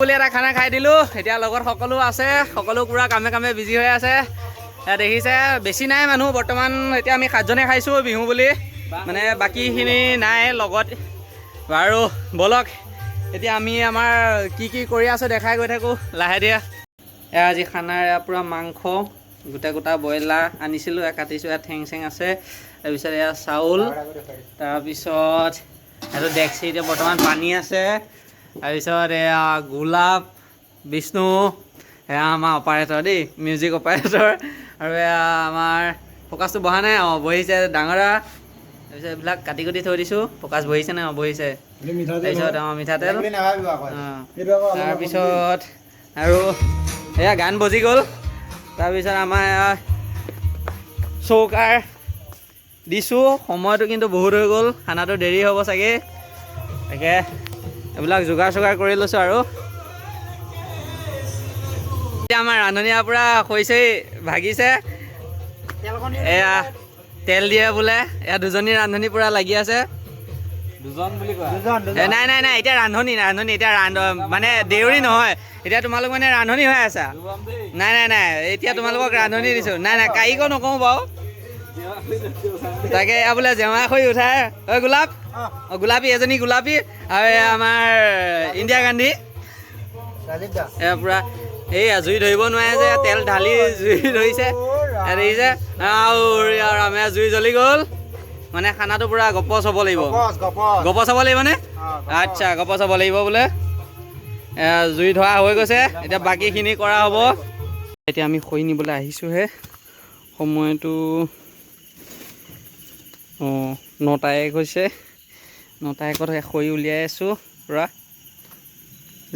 বুলি এটা খানা খাই দিলো এতিয়া লগত সকলো আছে সকলো পুৰা কামে কামে বিজি হৈ আছে দেখিছে বেছি নাই মানুহ বৰ্তমান এতিয়া আমি 7 জনে খাইছো বিহু বুলি মানে বাকিখিনি নাই লগত আৰু বলক এতিয়া আমি আমাৰ কি কৰি আছো দেখাই গৈ থাকো লাহে দিয়া আজি খানাৰ পুৰা মাংস গোটা গোটা বইলা আনিছিলো কাটিছো ঠেং ঠেং আছে তাৰ পিছত এয়া চাউল তাৰ পিছত আৰু দেখছি এতিয়া বৰ্তমান পানী আছে তাৰপিছত এয়া গোলাপ বিষ্ণু এয়া আমাৰ অপাৰেটৰ দেই মিউজিক অপাৰেটৰ আৰু এয়া আমাৰ ফকাছটো বহা নাই বহিছে ডাঙৰা তাৰপিছত এইবিলাক কাটি কুটি থৈ দিছোঁ ফকাছ বহিছে নাই বহিছে তাৰপিছত মিঠাতেল তাৰপিছত আৰু এয়া গান বজি গ'ল তাৰপিছত আমাৰ চৌকাৰ দিছোঁ সময়টো কিন্তু বহুত হৈ গ'ল খানাটো দেৰি হ'ব চাগে তাকে এইবিলাক যোগাৰ চোগাৰ কৰি লৈছোঁ আৰু এতিয়া আমাৰ ৰান্ধনীয়া পূৰা খৈছেই ভাগিছে এয়া তেল দিয়ে বোলে এয়া দুজনী ৰান্ধনী পূৰা লাগি আছে নাই নাই নাই এতিয়া ৰান্ধনী এতিয়া মানে দেউৰী নহয় এতিয়া তোমালোক মানে ৰান্ধনী হৈ আছা নাই নাই নাই এতিয়া তোমালোকক ৰান্ধনী দিছোঁ নাই নাই কাৰিকো নকওঁ বাৰু তাকে এয়া বোলে জেওৰা খৰি উঠাই ঐ গোলাপ গোলাপী এজনী গোলাপী আৰু আমাৰ ইন্দিৰা গান্ধী এয়া পূৰা এইয়া জুই ধৰিব নোৱাৰে যে তেল ঢালি জুই ধৰিছে দেখিছে আৰু আমাৰ জুই জ্বলি গ'ল মানে খানাটো পূৰা গপচ হ'ব লাগিব গপচ হ'ব লাগিব নে আচ্ছা গপচ হ'ব লাগিব বোলে জুই ধৰা হৈ গৈছে এতিয়া বাকীখিনি কৰা হ'ব এতিয়া আমি খৰি নিবলৈ আহিছোঁহে সময়টো 9:01 হৈছে 9:01 খৰি উলিয়াই আছোঁ পূৰা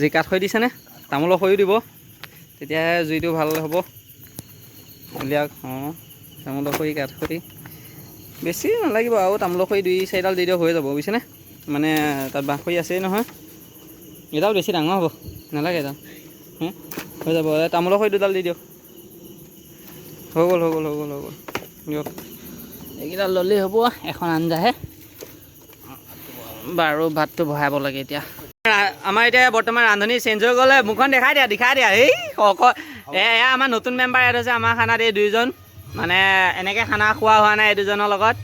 জিকাত খৰি দিছেনে তামোলৰ খৰিও দিব তেতিয়াহে জুইটো ভাল হ'ব উলিয়াওক তামোলৰ খৰি কাঠ খৰি বেছি নালাগিব আৰু তামোলৰ খৰি 2-4ডাল দি দিয়ক হৈ যাব বুজিছেনে মানে তাত বাঁহ খৰি আছেই নহয় এডাল বেছি ডাঙৰ হ'ব নালাগে এডাল হৈ যাব তামোলৰ খৰি 2ডাল দি দিয়ক হৈ গ'ল দিয়ক এইকেইডাল ল'লেই হ'ব এখন আঞ্জাহে বাৰু ভাতটো বহাব লাগে এতিয়া আমাৰ এতিয়া বৰ্তমান ৰান্ধনী চেঞ্জ হৈ গ'লে মুখখন দেখাই দিয়া এই এয়া আমাৰ নতুন মেম্বাৰ এড হৈছে আমাৰ খানাত এই দুইজন মানে এনেকৈ খানা খোৱা হোৱা নাই এই দুজনৰ লগত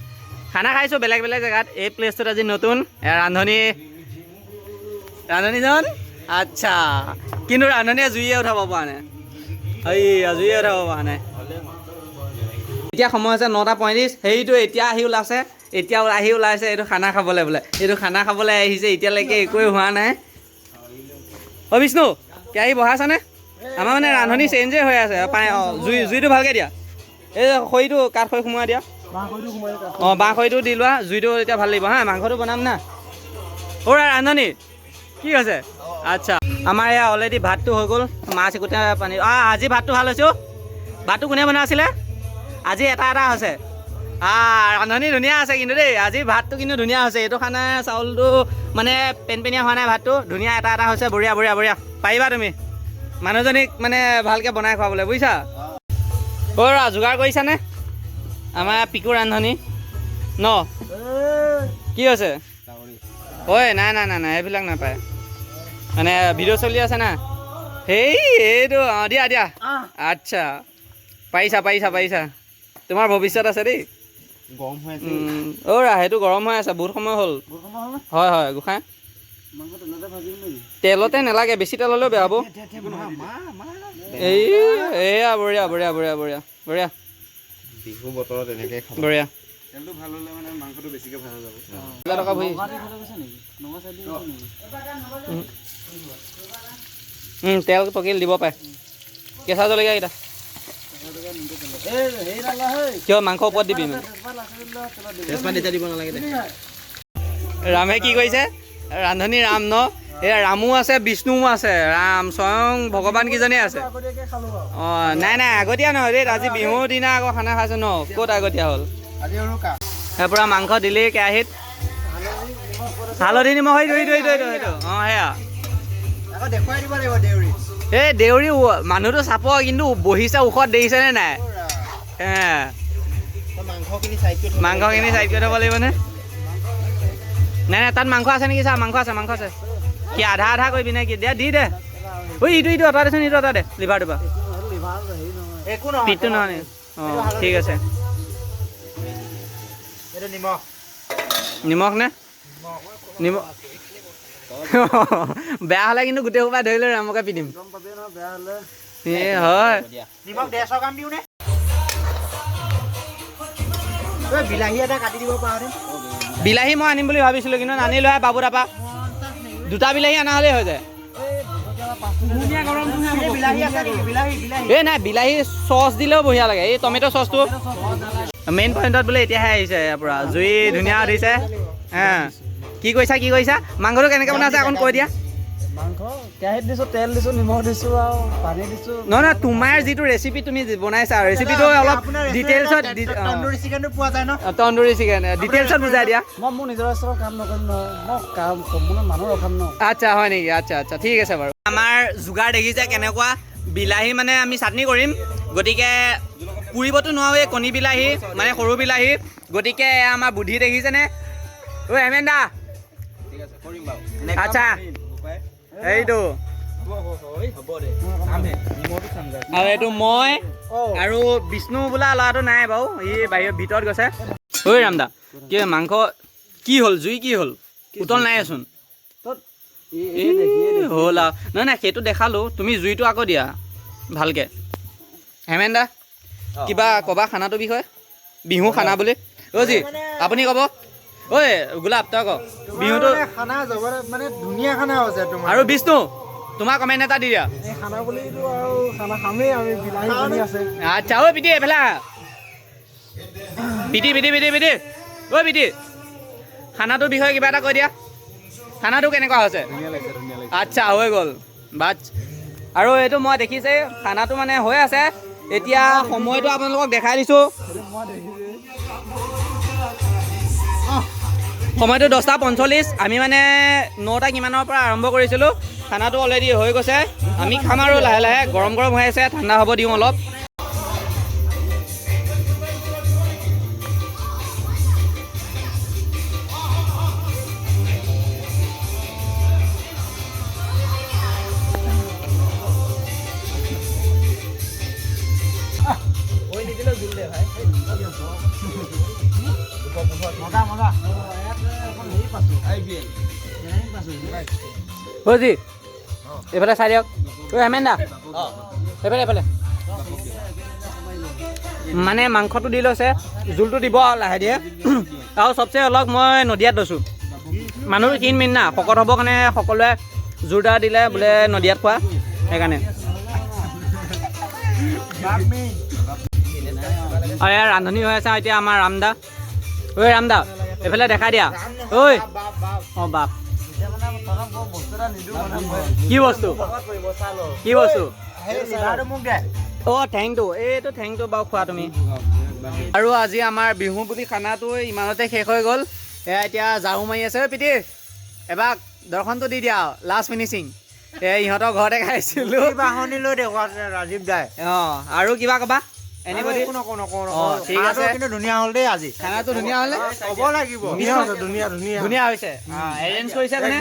খানা খাইছোঁ বেলেগ বেলেগ জেগাত এই প্লেচটোত আজি নতুন ৰান্ধনীজন আচ্ছা কিন্তু ৰান্ধনীয়ে জুইয়ে উঠাব পৰা নাই এতিয়া সময় হৈছে 9:35 সেইটো এতিয়া আহি ওলাইছে এইটো খানা খাবলৈ বোলে এইটো খানা খাবলৈ আহিছে এতিয়ালৈকে একোৱে হোৱা নাই বিষ্ণু কেৰাহী বহাইছানে আমাৰ মানে ৰান্ধনী চেঞ্জেই হৈ আছে জুইটো ভালকৈ দিয়া এই খৰিটো কাঠ খৰি সোমোৱাই দিয়া বাঁহ খৰিটো দি লোৱা জুইটো এতিয়া ভাল লাগিব মাংসটো বনাম না ৰান্ধনী কি হৈছে আচ্ছা আমাৰ এয়া অলৰেডি ভাতটো হৈ গ'ল মাছ একোটা পানী আজি ভাতটো ভাল হৈছোঁ ভাতটো কোনে বনোৱা আছিলে আজি এটা হৈছে ৰান্ধনী ধুনীয়া আছে কিন্তু দেই আজি ভাতটো কিন্তু ধুনীয়া হৈছে এইটো খানা চাউলটো মানে পেনপেনীয়া হোৱা নাই ভাতটো ধুনীয়া এটা হৈছে বঢ়িয়া পাৰিবা তুমি মানুহজনীক মানে ভালকৈ বনাই খুৱাবলৈ বুজিছা যোগাৰ কৰিছানে আমাৰ পিকু ৰান্ধনী ন কি হৈছে নাই এইবিলাক নাপায় মানে ভিডিঅ' চলি আছে না এইটো দিয়া আচ্ছা পাৰিছা তোমাৰ ভৱিষ্যত আছে দেই সেইটো গৰম হৈ আছে বহুত সময় হ'ল হয় গোসাঁই তেলতে নালাগে বেছি তেল হ'লেও বেয়া হ'ব এয়া বঢ়িয়া বিহু বতৰত এনেকৈ বঢ়িয়া তেলটো ভাল হ'লে মানে মাংসটো বেছিকৈ ভাল হৈ যাব তেল টকিল দিব পাৰে কেঁচা জলকীয়াকেইটা কিয় মাংস ওপৰত দিবি দিব নালাগে ৰামে কি কৰিছে ৰান্ধনী ৰাম ন এয়া ৰামো আছে বিষ্ণুও আছে ৰাম স্বয়ং ভগৱান কেইজনেই আছে নাই আগতীয়া নহয় দেই আজি বিহুৰ দিনা আকৌ খানা খাইছোঁ ন ক'ত আগতীয়া হ'ল পূৰা মাংস দিলেই কেৰাহীত হালধি নিমখ সেইটো সেয়া এই দেউৰী মানুহটো চাপ কিন্তু বহিছে ওখত দেখিছেনে নাই মাংসখিনি চাইড কৰি থ'ব লাগিবনে নাই তাত মাংস আছে নেকি চা মাংস আছে কি আধা কৰিবি নে কি দিয়া দি দে ঐ ইটো অঁতৰাই দেচোন, ইটো অঁতৰাই দে লিভাৰটো পৰা। একো নহয় পিঠটো নহয় নি? অঁ ঠিক আছে। এইটো নিমখ নিমখ নে? নিমখ বেয়া হ'লে কিন্তু গোটেই সোপা ধৰি লৈ ৰামকে পিটিম। এই হয় নিমখ 150 গ্ৰাম দিওঁ নে? বিলাহী এটা কাটি দিব পাৰোঁ। বিলাহী মই আনিম বুলি ভাবিছিলোঁ কিন্তু নানিলোঁ হে বাবু তাৰপা। দুটা বিলাহী অনা হ'লেই হৈ যায়। বিলাহী আছে নেকি? বিলাহী এই নাই বিলাহী চচ দিলেও বঢ়িয়া লাগে। এই টমেট' চচটো মেইন পইণ্টত বোলে এতিয়াহে আহিছে পূৰা জুই ধুনীয়া উঠিছে। কি কৰিছা? মাংসটো কেনেকৈ বনাইছে অকণ কৈ দিয়া। মাংস কেৰাহীত দিছোঁ, তেল দিছোঁ, নিমখ দিছোঁ আৰু পানী দিছোঁ। নহয় তোমাৰ যিটো ৰেচিপি তুমি বনাইছা ৰেচিপিটো অলপ ডিটেইলছত তন্দুৰী চিকেনটো পোৱা যায় ন? তন্দুৰী চিকেন ডিটেইলছত বুজাই দিয়া। মই মোৰ নিজৰ ৰেষ্টুৰেণ্টত কাম নকৰিম নহয়, মই কাম সম্পূৰ্ণ মানুহ ৰখাম ন। আচ্ছা হয় নেকি? আচ্ছা ঠিক আছে বাৰু। আমাৰ যোগাৰ দেখিছে কেনেকুৱা। বিলাহী মানে আমি চাটনি কৰিম, গতিকে পুৰিবতো নোৱাৰোঁ এই কণী বিলাহী মানে সৰু বিলাহী, গতিকে আমাৰ বুদ্ধি দেখিছেনে? ঐ হেমেন দা। আচ্ছা এইটো আৰু এইটো মই আৰু বিষ্ণু বোলা ল'ৰাটো নাই বাৰু, ই বাহিৰত ভিতৰত গৈছে। ঐ ৰামদা কি মাংস কি হ'ল? জুই কি হ'ল? উতল নাইচোন। হ'ল আৰু নহয় সেইটো দেখালোঁ, তুমি জুইটো আকৌ দিয়া ভালকৈ। হেমেন দা কিবা ক'বা খানাটোৰ বিষয়ে? বিহু খানা বুলি অ'জি আপুনি ক'ব। ঐ গোলাপ তই কওক বিহুটো খানা মানে ধুনীয়া খানা হৈছে তোমাৰ। আৰু বিষ্ণু তোমাৰ কমেণ্ট এটা দি দিয়া। এই খানা বুলিতো আৰু খানা খামেই আমি, বিলাহী কণী আছে। আচ্ছা ঐ পিটি এইফালে পিটি ঐ পিটি খানাটোৰ বিষয়ে কিবা এটা কৈ দিয়া। খানাটো কেনেকুৱা হৈছে? আচ্ছা হৈ গ'ল বাছ। আৰু এইটো মই দেখিছে খানাটো মানে হৈ আছে এতিয়া। সময়টো আপোনালোকক দেখাই দিছোঁ। সময়টো 10:45। আমি মানে 9টা কিমানৰ পৰা আৰম্ভ কৰিছিলোঁ। খানাটো অলৰেডি হৈ গৈছে, আমি খাম আৰু লাহে লাহে। গৰম হৈ আছে, ঠাণ্ডা হ'ব দিওঁ অলপ। বুজি এইফালে চাই দিয়ক। ঐ হেমেন দা এইফালে মানে মাংসটো দি লৈছে, জোলটো দিব আৰু লাহে দিয়ে। আৰু চবচে অলপ মই নদীয়াত লৈছোঁ। মানুহ ক্ষীণ মিন না, শকত হ'বৰ কাৰণে সকলোৱে জোৰদাৰ দিলে বোলে নদীয়াত খোৱা, সেইকাৰণে। আৰু ইয়াৰ ৰান্ধনি হৈ আছে এতিয়া আমাৰ ৰামদা। ঐ ৰামদা এইফালে দেখাই দিয়া। ঐ অঁ বাপ কি বস্তু? অঁ ঠেংটো, এইটো ঠেংটো বাৰু খোৱা তুমি। আৰু আজি আমাৰ বিহু বুলি খানাটো ইমানতে শেষ হৈ গ'ল। এয়া এতিয়া ঝাৰু মাৰি আছে। ঐ পিটি এবাৰ দৰ্শনটো দি দিয়া আৰু লাষ্ট ফিনিচিং। ইহঁতৰ ঘৰতে খাইছিলোঁ। ৰাজীৱ দাই অঁ আৰু কিবা ক'বা? এনিবডি? অঁ ঠিক আছে। কিন্তু ধুনীয়া হ'ল দেই আজি খানাটো ধুনীয়া হ'লে ক'ব লাগিব। ধুনীয়া হৈছে। এৰেঞ্জ কৰিছে মানে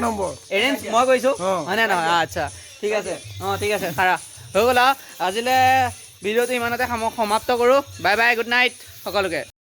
এৰেঞ্জ মই কৰিছোঁ হয়নে নহয়? আচ্ছা ঠিক আছে। অঁ ঠিক আছে খাৰা হৈ গ'ল আৰু আজিলৈ ভিডিঅ'টো ইমানতে সমাপ্ত কৰোঁ। বাই বাই, গুড নাইট সকলোকে।